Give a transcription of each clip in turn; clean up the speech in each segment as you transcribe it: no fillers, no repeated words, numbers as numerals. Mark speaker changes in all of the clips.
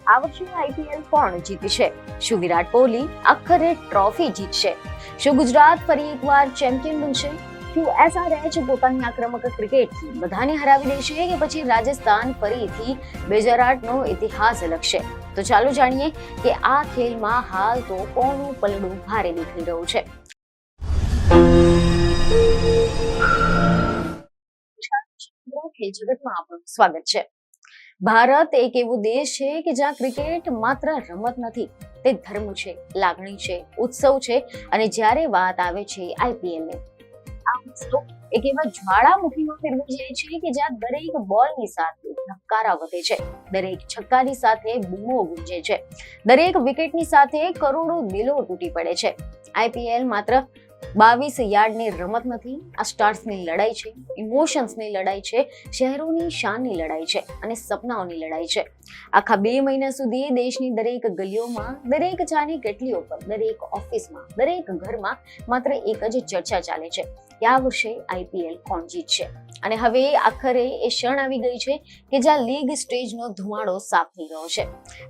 Speaker 1: આ વર્ષે આઈપીએલ કોણ જીતશે? શું વિરાટ કોહલી આખરે ટ્રોફી જીતશે? શું ગુજરાત ફરી એકવાર ચેમ્પિયન બનશે? શું SRH પોતાની આક્રમક ક્રિકેટથી બધાને હરાવી દેશે કે પછી રાજસ્થાન ફરીથી 2008નો ઇતિહાસ લખશે? તો ચાલો જાણીએ કે આ ખેલમાં હાલ તો કોનું પલડું ભારે દેખાઈ રહ્યું છે. ખેલ જગતમાં આપનું સ્વાગત છે. ભારત એક એવો દેશ છે કે જ્યાં ક્રિકેટ માત્ર રમત નથી, તે ધર્મ છે, લાગણી છે, ઉત્સવ છે અને જ્યારે વાત આવે છે IPL ની, આ ઉત્સવ એક એવા જ્વાળામુખીમાં ફેરવાઈ જાય છે કે જ્યાં દરેક બોલની સાથે ધબકારા વધે છે, દરેક છક્કાની સાથે બૂમો ગુંજે છે, દરેક વિકેટની સાથે કરોડો દિલો તૂટી પડે છે. IPL માત્ર 22 યાર્ડની રમત નથી, આ સ્ટાર્સની લડાઈ છે, ઇમોશન્સની લડાઈ છે, શહેરોની શાનની લડાઈ છે અને સપનાઓની લડાઈ છે. આખા 2 મહિના સુધી દેશની દરેક ગલીઓમાં, દરેક ચાની કેટલીઓ પર, દરેક ઓફિસમાં, દરેક ઘરમાં માત્ર એક જ ચર્ચા ચાલે છે કે આ વર્ષે IPL કોણ જીતશે. અને હવે આખરે એ ક્ષણ આવી ગઈ છે કે જ્યાં લીગ સ્ટેજનો ધુમાડો સાફ થઈ ગયો છે.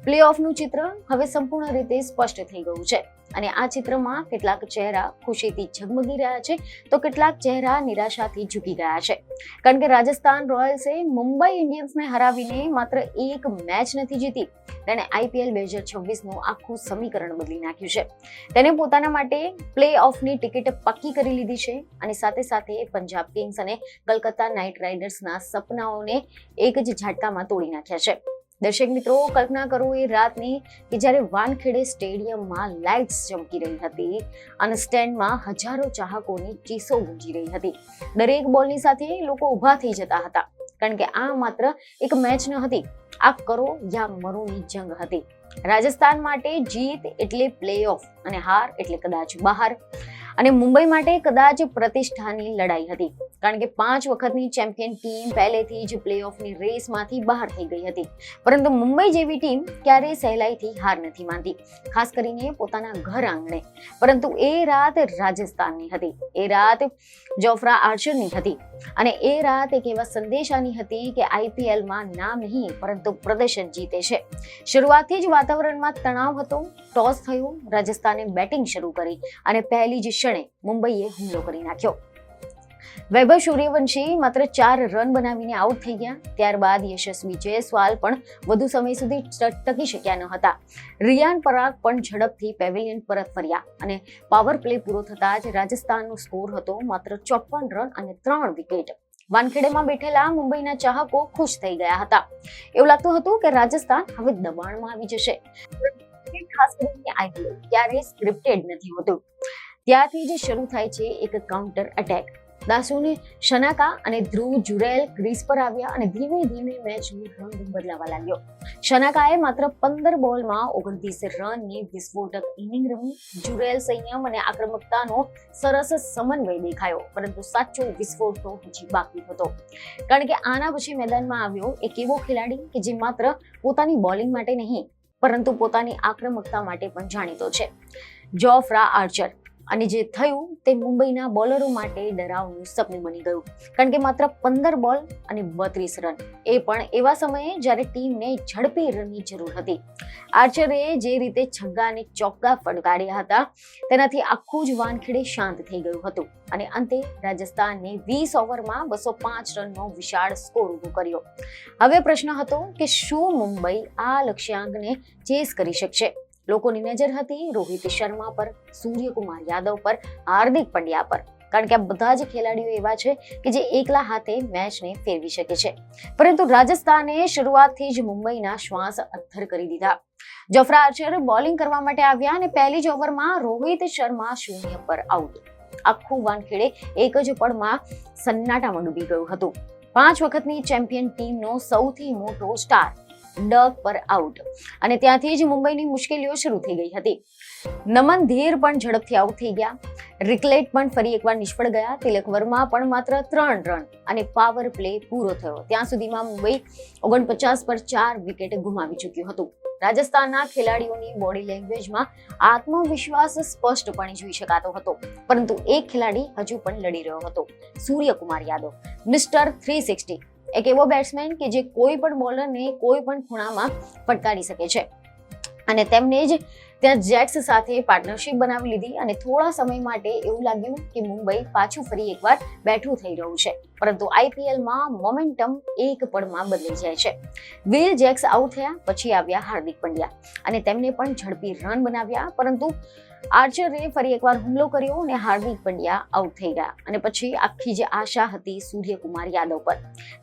Speaker 1: પ્લે ઓફનું ચિત્ર હવે સંપૂર્ણ રીતે સ્પષ્ટ થઈ ગયું છે અને આ ચિત્રમાં કેટલાક ચહેરા ખુશીથી ઝગમગી રહ્યા છે તો કેટલાક ચહેરા નિરાશાથી ઝૂકી ગયા છે. કારણ કે રાજસ્થાન રોયલ્સે મુંબઈ ઇન્ડિયન્સને હરાવીને માત્ર એક મેચ નથી જીતી, તેણે IPL 2026નું આખું સમીકરણ બદલી નાખ્યું છે. તેને પોતાના માટે પ્લે ઓફની ટિકિટ પક્કી કરી લીધી છે અને સાથે સાથે પંજાબ કિંગ્સ અને કલકત્તા નાઇટ રાઇડર્સના સપનાઓને એક જ ઝાટકામાં તોડી નાખ્યા છે. દર્શક મિત્રો, કલ્પના કરો એ રાતની કે જ્યારે વાનખેડે સ્ટેડિયમમાં લાઇટ્સ ચમકી રહી હતી અને સ્ટેન્ડમાં હજારો ચાહકોની ચીસો ગુંજી રહી હતી. દરેક બોલની સાથે લોકો ઊભા થઈ જતા હતા કારણ કે આ માત્ર એક મેચ ન હતી, આ કરો યા મરોની જંગ હતી. રાજસ્થાન માટે જીત એટલે પ્લે ઓફ અને હાર એટલે કદાચ બહાર, અને મુંબઈ માટે કદાચ પ્રતિષ્ઠાની લડાઈ હતી કારણ કે 5 વખતની ચેમ્પિયન ટીમ પહેલેથી જ પ્લે ઓફની રેસમાંથી બહાર થઈ ગઈ હતી. પરંતુ મુંબઈ જેવી ટીમ ક્યારેય સહેલાઈથી હાર નથી માનતી, ખાસ કરીને પોતાના ઘર આંગણે. પરંતુ એ રાત રાજસ્થાનની હતી, એ રાત જોફ્રા આર્ચરની હતી અને એ રાત એક એવા સંદેશાની હતી કે IPLમાં નામ નહીં પરંતુ પ્રદર્શન જીતે છે. શરૂઆતથી જ વાતાવરણમાં તણાવ હતો. ટોસ થયું, રાજસ્થાને બેટિંગ શરૂ કરી અને પહેલી જ ક્ષણે મુંબઈએ હુમલો કરી નાખ્યો. વૈભવ સૂર્યવંશી માત્ર 4 રન બનાવીને આઉટ થઈ ગયા. ત્યારબાદ યશસ્વી જયસ્વાલ પણ વધુ સમય સુધી ટકી શક્યા ન હતા. રિયાન પરાગ પણ ઝડપથી પેવેલિયન પરત ફર્યા અને પાવર પ્લે પૂરો થતાં જ રાજસ્થાનનો સ્કોર હતો માત્ર 54 રન અને 3 વિકેટ. વાનખેડેમાં બેઠેલા મુંબઈના ચાહકો ખુશ થઈ ગયા હતા. એવું લાગતું હતું કે રાજસ્થાન હવે દબાણમાં આવી જશે. ખાસ કરીને IPL ક્યારેય સ્ક્રિપ્ટેડ નથી હોતું. ત્યારથી જ શરૂ થાય છે એક કાઉન્ટર અટેક. દાસુને શનાકા અને ધ્રુવ જુરેલ ક્રીઝ પર આવ્યા અને ધીમે ધીમે મેચનો રંગ બદલાવા લાગ્યો. શનાકાએ માત્ર 15 બોલમાં 29 રનની વિસ્ફોટક ઇનિંગ રમી. જુરેલ સંયમ અને આક્રમકતાનો સરસ સમન્વય દેખાયો, પરંતુ સાચો વિસ્ફોટ તો હજી બાકી હતો. કારણ કે આના પછી મેદાનમાં આવ્યો એક એવો ખેલાડી કે જે માત્ર પોતાની બોલિંગ માટે નહીં પરંતુ પોતાની આક્રમકતા માટે પણ જાણીતો છે, જોફ્રા આર્ચર. અને જે થયું તે મુંબઈના બોલરો માટે ડરાવનું સપનું બની ગયું. કારણ કે માત્ર 15 બોલ અને 32 રન, એ પણ એવા સમયે જ્યારે ટીમને ઝડપી રનની જરૂર હતી. આર્ચરે જે રીતે છગ્ગા અને ચોગ્ગા ફટકાર્યા હતા તેનાથી આખું જ વાનખેડે શાંત થઈ ગયું હતું અને અંતે રાજસ્થાનને 20 ઓવરમાં 205 રનનો વિશાળ સ્કોર ઊભો કર્યો. હવે પ્રશ્ન હતો કે શું મુંબઈ આ લક્ષ્યાંકને ચેસ કરી શકશે? લોકોની નજર હતી રોહિત શર્મા પર, સૂર્યકુમાર યાદવ પર, હાર્દિક પંડ્યા પર, કારણ કે આ બધા જ ખેલાડીઓ એવા છે કે જે એકલા હાથે મેચને ફેરવી શકે છે. પરંતુ રાજસ્થાને શરૂઆતથી જ મુંબઈના શ્વાસ અદ્ધર કરી દીધા. જોફ્રા આર્ચર બોલિંગ કરવા માટે આવ્યા અને પહેલી જ ઓવરમાં રોહિત શર્મા 0 પર આઉટ. આખું વાનખેડે એક જ પળમાં સન્નાટામાં ડૂબી ગયું હતું. 5 વખતની ચેમ્પિયન ટીમનો સૌથી મોટો સ્ટાર ડગ પર આઉટ અને ત્યાંથી જ મુંબઈની મુશ્કેલીઓ શરૂ થઈ ગઈ હતી. નમન ધીર પણ ઝડપથી આઉટ થઈ ગયા. રિકલેટ પણ ફરી એકવાર નિષ્ફળ ગયા. તિલક વર્મા પણ માત્ર 3 રન અને પાવર પ્લે પૂરો થયો ત્યાં સુધીમાં મુંબઈ 49 પર 4 વિકેટ ગુમાવી ચૂક્યું હતું. રાજસ્થાનના ખેલાડીઓની બોડી લેંગ્વેજમાં આત્મવિશ્વાસ સ્પષ્ટપણે જોઈ શકાતો હતો, પરંતુ એક ખેલાડી હજુ પણ લડી રહ્યો હતો, સૂર્યકુમાર યાદવ, મિસ્ટર 360. એક એવો બેટ્સમેન કે જે કોઈ પણ બોલરને કોઈ પણ ખૂણામાં ફટકારી શકે છે અને તેમને જ ત્યાં જેક્સ સાથે પાર્ટનરશિપ બનાવી લીધી અને થોડા સમય માટે એવું લાગ્યું કે મુંબઈ પાછું ફરી એકવાર બેઠું થઈ રહ્યું છે, પરંતુ આઈપીએલમાં મોમેન્ટમ એક પળમાં બદલાઈ જાય છે. વિલ જેક્સ આઉટ થયા પછી આવ્યા હાર્દિક પંડ્યા અને તેમને પણ ઝડપી રન બનાવ્યા, પરંતુ આર્ચરે ફરી એકવાર હુમલો કર્યો અને હાર્દિક પંડ્યા આઉટ થઈ ગયા અને પછી આખી જે આશા હતી સૂર્યકુમાર યાદવ પર.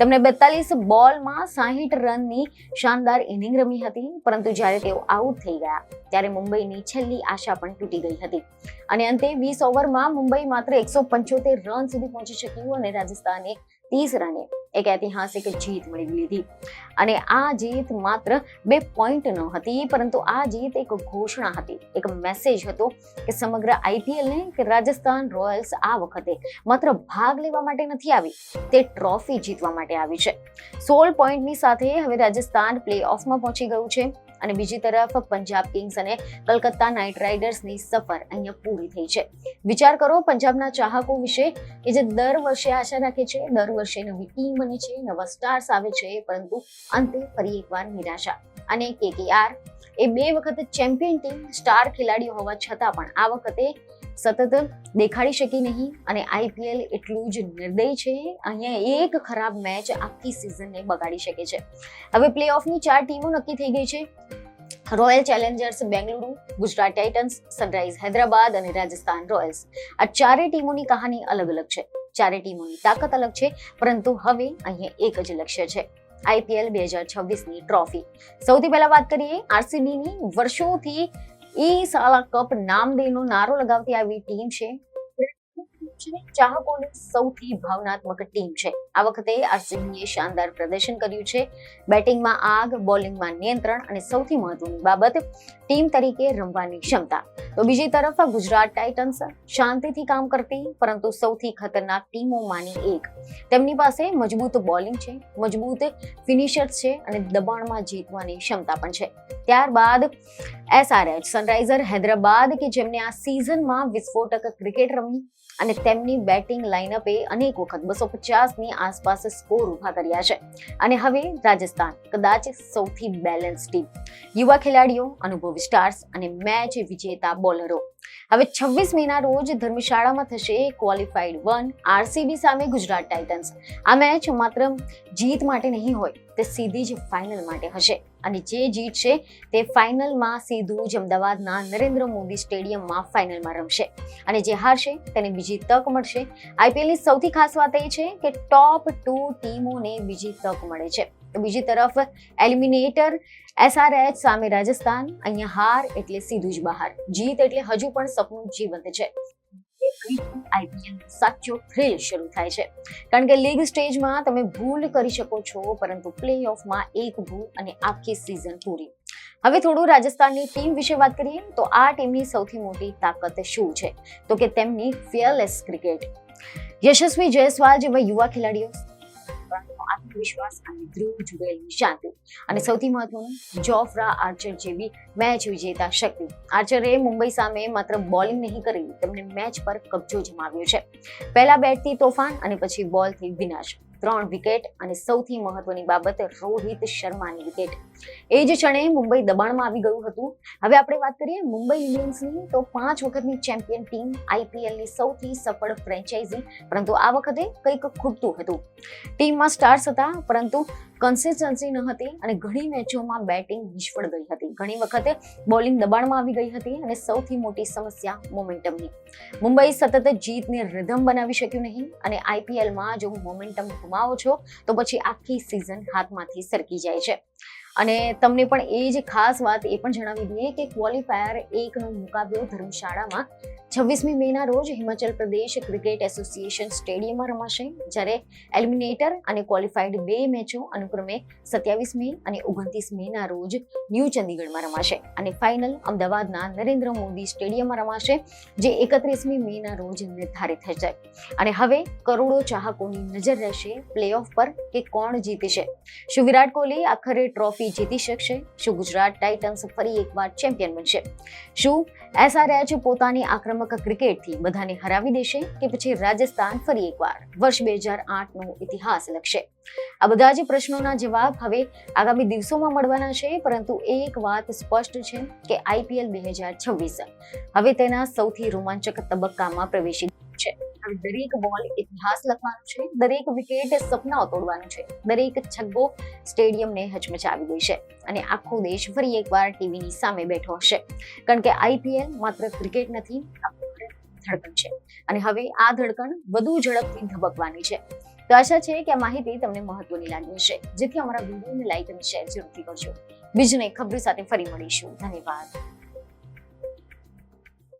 Speaker 1: તેમણે 42 બોલમાં 60 રનની શાનદાર ઇનિંગ રમી હતી, પરંતુ જ્યારે તેઓ આઉટ થઈ ગયા ત્યારે મુંબઈની છેલ્લી આશા પણ તૂટી ગઈ હતી અને અંતે 20 ઓવરમાં મુંબઈ માત્ર 175 રન સુધી પહોંચી શક્યું અને રાજસ્થાને 30 રને એક ઐતિહાસિક જીત મેળવી લીધી. અને આ જીત માત્ર 2 પોઈન્ટ ન હતી, પરંતુ આ જીત એક ઘોષણા હતી, એક મેસેજ હતો કે સમગ્ર આઈપીએલને કે રાજસ્થાન રોયલ્સ આ વખતે માત્ર ભાગ લેવા માટે નથી આવી, તે ટ્રોફી જીતવા માટે આવી છે. 16 પોઈન્ટની સાથે હવે રાજસ્થાન પ્લે ઓફમાં પહોંચી ગયું છે અને બીજી તરફ પંજાબ કિંગ્સ અને કલકત્તા નાઇટ રાઇડર્સની સફર અહીંયા પૂરી થઈ છે. વિચાર કરો પંજાબના ચાહકો વિશે કે જે દર વર્ષે આશા રાખે છે, દર વર્ષે નવી ટીમ બને છે, નવા સ્ટાર્સ આવે છે, પરંતુ અંતે ફરી એકવાર નિરાશા. અને કેકેઆર એ 2 વખત ચેમ્પિયન ટીમ, સ્ટાર ખેલાડીઓ હોવા છતાં પણ આ વખતે સતત દેખાડી શકી નહીં અને આઈપીએલ એટલું જ નિર્દય છે, અહીંયા એક ખરાબ મેચ આખી સિઝનને બગાડી શકે છે. હવે પ્લે ઓફની 4 ટીમો નક્કી થઈ ગઈ છે. Royal Challengers Bengaluru, Gujarat Titans, sunrise Hyderabad અને રાજસ્થાન રોયલ્સ. આ ચારેય ટીમોની કહાની અલગ અલગ છે, ચારેય ટીમોની તાકાત અલગ છે, પરંતુ હવે અહીંયા એક જ લક્ષ્ય છે, આઈપીએલ 2026ની ટ્રોફી. સૌથી પહેલા વાત કરીએ આરસીબીની. વર્ષોથી ઈ સાલા કપ નામદેવનો નારો લગાવતી આવી ટીમ છે, ચાહકોની સૌથી ભાવનાત્મક ટીમ છે. આ વખતે આરસીબીએ શાનદાર પ્રદર્શન કર્યું છે. બેટિંગમાં આગ, બોલિંગમાં નિયંત્રણ અને સૌથી મહત્વની બાબત ટીમ તરીકે રમવાની ક્ષમતા. તો બીજી તરફ ગુજરાત ટાઇટન્સ શાંતિથી કામ કરતી પરંતુ સૌથી ખતરનાક ટીમોમાંની એક. તેમની પાસે મજબૂત બોલિંગ છે, મજબૂત ફિનિશર્સ છે અને દબાણમાં જીતવાની ક્ષમતા પણ છે. ત્યારબાદ એસઆરએચ સનરાઇઝર હૈદરાબાદ કે જેમને આ સિઝનમાં વિસ્ફોટક ક્રિકેટ રમી અને તેમની બેટિંગ લાઇનઅપે અનેક વખત 250ની આસપાસ સ્કોર ઉભા કર્યા છે. અને હવે રાજસ્થાન, કદાચ સૌથી બેલેન્સ ટીમ, યુવા ખેલાડીઓ, અનુભવી સ્ટાર્સ અને મેચ વિજેતા બોલરો. હવે 26 મેના રોજ ધર્મશાળામાં થશે ક્વોલિફાઈડ 1 આરસીબી સામે ગુજરાત ટાઇટન્સ. આ મેચ માત્ર જીત માટે નહીં હોય, તે સીધી જ ફાઇનલ માટે હશે અને જે જીતશે તે ફાઇનલમાં સીધું જ અમદાવાદના નરેન્દ્ર મોદી સ્ટેડિયમમાં ફાઇનલમાં રમશે અને જે હારશે તેને બીજી તક મળશે. આઈપીએલની સૌથી ખાસ વાત એ છે કે ટોપ 2 ટીમોને બીજી તક મળે છે. બીજી તરફ એલિમિનેટર એસઆરએચ સામે રાજસ્થાન, અહીંયા હાર એટલે સીધું જ બહાર, જીત એટલે હજુ પણ સપનું જીવંત છે. આઈપીએલ સાચો થ્રિલ શરૂ થાય છે, કારણ કે લીગ સ્ટેજમાં તમે ભૂલ કરી શકો છો, પરંતુ પ્લે ઓફમાં એક ભૂલ અને આખી સિઝન પૂરી. હવે થોડું રાજસ્થાનની ટીમ વિશે વાત કરીએ તો આ ટીમની સૌથી મોટી તાકાત શું છે, તો કે તેમની ફિયરલેસ ક્રિકેટ. યશસ્વી જયસ્વાલ જેવા યુવા ખેલાડીઓ, આત્મવિશ્વાસ અને ધ્રુવ જુરેલની શાંતિ અને સૌથી મહત્વનું જોફ્રા આર્ચર જેવી મેચ વિજેતા શક્તિ. આર્ચરે મુંબઈ સામે માત્ર બોલિંગ નહીં કરી, તેમણે મેચ પર કબજો જમાવ્યો છે. પહેલા બેટથી તોફાન અને પછી બોલથી વિનાશ. 3 વિકેટ અને સૌથી મહત્વની બાબત રોહિત શર્માની વિકેટ. એ જ ક્ષણે મુંબઈ દબાણમાં આવી ગયું હતું. હવે આપણે વાત કરીએ મુંબઈ ઇન્ડિયન્સની તો 5 વખતની ચેમ્પિયન ટીમ, આઈપીએલની સૌથી સફળ ફ્રેન્ચાઇઝી, પરંતુ આ વખતે કંઈક ખૂટતું હતું. ટીમમાં સ્ટાર્સ હતા પરંતુ કન્સિસ્ટન્સી ન હતી અને ઘણી મેચોમાં બેટિંગ નિષ્ફળ ગઈ હતી. ઘણી વખતે બોલિંગ દબાણમાં આવી ગઈ હતી અને સૌથી મોટી સમસ્યા મોમેન્ટમની. મુંબઈ સતત જીતને રિધમ બનાવી શક્યું નહીં અને આઈપીએલમાં જો મોમેન્ટમ ગુમાવો છો તો પછી આખી સિઝન હાથમાંથી સરકી જાય છે. અને તમને પણ એ જ ખાસ વાત એ પણ જણાવી દઈએ કે ક્વોલિફાયર 1નો મુકાબલો ધર્મશાળામાં 26મી મેના રોજ હિમાચલ પ્રદેશ ક્રિકેટ એસોસિએશન સ્ટેડિયમમાં રમાશે, જ્યારે એલિમિનેટર અને ક્વોલિફાઈડ 2 મેચો અનુક્રમે 27 મે અને 29 મેના રોજ ન્યૂ ચંદીગઢમાં રમાશે અને ફાઇનલ અમદાવાદના નરેન્દ્ર મોદી સ્ટેડિયમમાં રમાશે, જે 31મી મેના રોજ નિર્ધારિત થશે. અને હવે કરોડો ચાહકોની નજર રહેશે પ્લેઓફ પર કે કોણ જીતશે. શું વિરાટ કોહલી આખરે ટ્રોફી જીતી શકશે? શું ગુજરાત ટાઇટન્સ ફરી એકવાર ચેમ્પિયન બનશે? શું એસઆરએચ પોતાની આક્રમક આક્રમક ક્રિકેટથી બધાને હરાવી દેશે કે પછી રાજસ્થાન ફરી એકવાર વર્ષ 2008 નો ઇતિહાસ લખશે? આ બધા જ પ્રશ્નોના જવાબ હવે આગામી દિવસોમાં મળવાના છે, પરંતુ એક વાત સ્પષ્ટ છે કે IPL 2026 હવે તેના સૌથી રોમાંચક તબક્કામાં પ્રવેશી ગયું છે. હવે દરેક બોલ ઇતિહાસ લખવાનો છે, દરેક વિકેટ સપનાઓ તોડવાનું છે, દરેક છગ્ગો સ્ટેડિયમને હચમચાવી દેશે અને આખો દેશ ફરી એકવાર ટીવીની સામે બેઠો હશે, કારણ કે IPL માત્ર ક્રિકેટ નથી, ધડકન છે અને હવે આ ધડકન વધુ ઝડપથી ધબકવાની છે. તો આશા છે કે આ માહિતી તમને મહત્વની લાગી હશે, જેથી અમારા વિડીયોને લાઈક અને શેર જરૂરથી કરજો. બીજને ખબર સાથે ફરી મળીશું. ધન્યવાદ.